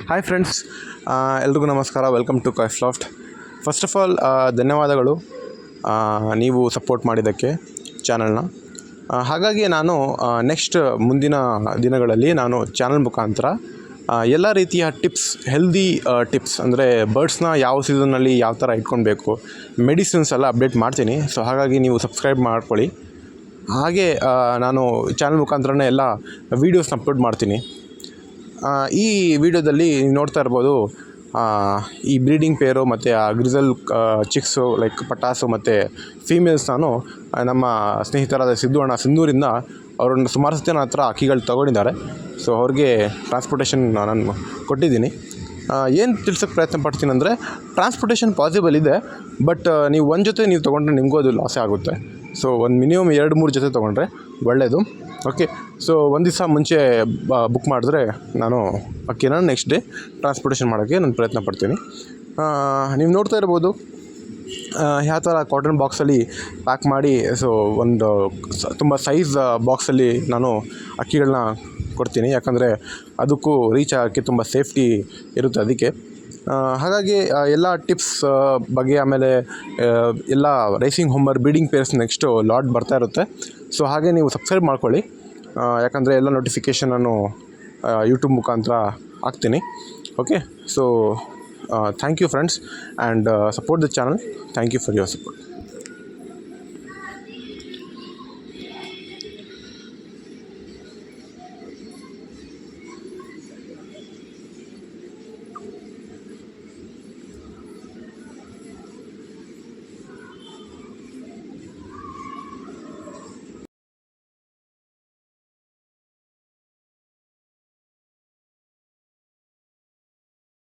Hi friends, ಎಲ್ರಿಗೂ ನಮಸ್ಕಾರ. Welcome to ಕಾಯ್ಫ್ಲಾಫ್ಟ್. ಫಸ್ಟ್ ಆಫ್ ಆಲ್ ಧನ್ಯವಾದಗಳು ನೀವು ಸಪೋರ್ಟ್ ಮಾಡಿದ್ದಕ್ಕೆ ಚಾನಲ್ನ. ಹಾಗಾಗಿ ನಾನು ನೆಕ್ಸ್ಟ್ ಮುಂದಿನ ದಿನಗಳಲ್ಲಿ ನಾನು ಚಾನಲ್ ಮುಖಾಂತರ ಎಲ್ಲ ರೀತಿಯ ಟಿಪ್ಸ್, ಹೆಲ್ದಿ ಟಿಪ್ಸ್ ಅಂದರೆ ಬರ್ಡ್ಸ್ನ ಯಾವ ಸೀಸನ್ನಲ್ಲಿ ಯಾವ ಥರ ಇಟ್ಕೊಳ್ಬೇಕು, ಮೆಡಿಸಿನ್ಸ್ ಎಲ್ಲ ಅಪ್ಡೇಟ್ ಮಾಡ್ತೀನಿ. ಸೊ ಹಾಗಾಗಿ ನೀವು ಸಬ್ಸ್ಕ್ರೈಬ್ ಮಾಡ್ಕೊಳ್ಳಿ. ಹಾಗೆ ನಾನು ಚಾನಲ್ ಮುಖಾಂತರನೇ ಎಲ್ಲ ವೀಡಿಯೋಸ್ನ ಅಪ್ಲೋಡ್ ಮಾಡ್ತೀನಿ. ಈ ವಿಡಿಯೋದಲ್ಲಿ ನೋಡ್ತಾ ಇರ್ಬೋದು, ಈ ಬ್ರೀಡಿಂಗ್ ಪೇರು ಮತ್ತು ಆ ಗ್ರಿಸಲ್ ಚಿಕ್ಸು ಲೈಕ್ ಪಟಾಸು ಮತ್ತು ಫೀಮೇಲ್ಸ್ ನಾನು ನಮ್ಮ ಸ್ನೇಹಿತರಾದ ಸಿಂಧೂರಿಂದ ಅವರನ್ನು ಸುಮಾರು ಸತಿ ನನ್ನ ಹತ್ರ ಹಕ್ಕಿಗಳು ತೊಗೊಂಡಿದ್ದಾರೆ. ಸೊ ಅವ್ರಿಗೆ ಟ್ರಾನ್ಸ್ಪೋರ್ಟೇಷನ್ ನಾನು ಕೊಟ್ಟಿದ್ದೀನಿ. ಏನು ತಿಳ್ಸೋಕ್ಕೆ ಪ್ರಯತ್ನ ಪಡ್ತೀನಿ ಅಂದರೆ, ಟ್ರಾನ್ಸ್ಪೋರ್ಟೇಷನ್ ಪಾಸಿಬಲ್ ಇದೆ, ಬಟ್ ನೀವು ಒಂದು ಜೊತೆ ನೀವು ತೊಗೊಂಡ್ರೆ ನಿಮಗೂ ಅದು ಲಾಸೇ ಆಗುತ್ತೆ. ಸೊ ಒಂದು ಮಿನಿಮಮ್ 2-3 ಜೊತೆ ತೊಗೊಂಡ್ರೆ ಒಳ್ಳೆಯದು. ಓಕೆ, ಸೊ ಒಂದು ದಿವಸ ಮುಂಚೆ ಬುಕ್ ಮಾಡಿದ್ರೆ ನಾನು ಅಕ್ಕಿನ ನೆಕ್ಸ್ಟ್ ಡೇ ಟ್ರಾನ್ಸ್ಪೋರ್ಟೇಷನ್ ಮಾಡೋಕ್ಕೆ ನಾನು ಪ್ರಯತ್ನ ಪಡ್ತೀನಿ. ನೀವು ನೋಡ್ತಾ ಇರ್ಬೋದು ಯಾವ ಥರ ಕಾಟನ್ ಬಾಕ್ಸಲ್ಲಿ ಪ್ಯಾಕ್ ಮಾಡಿ, ಸೊ ಒಂದು ತುಂಬ ಸೈಜ್ ಬಾಕ್ಸಲ್ಲಿ ನಾನು ಅಕ್ಕಿಗಳನ್ನ ಕೊಡ್ತೀನಿ. ಯಾಕಂದರೆ ಅದಕ್ಕೂ ರೀಚ್ ಆಗೋಕ್ಕೆ ತುಂಬ ಸೇಫ್ಟಿ ಇರುತ್ತೆ ಅದಕ್ಕೆ. ಹಾಗಾಗಿ ಎಲ್ಲ ಟಿಪ್ಸ್ ಬಗ್ಗೆ, ಆಮೇಲೆ ಎಲ್ಲ raising homer breeding pairs next lot ಬರ್ತಾ ಇರುತ್ತೆ. ಸೊ ಹಾಗೆ ನೀವು ಸಬ್ಸ್ಕ್ರೈಬ್ ಮಾಡ್ಕೊಳ್ಳಿ, ಯಾಕಂದರೆ ಎಲ್ಲ ನೋಟಿಫಿಕೇಷನ್ ನಾನು ಯೂಟ್ಯೂಬ್ ಮುಖಾಂತರ ಹಾಕ್ತೀನಿ. Okay, so thank you friends, and support the channel. Thank you for your support.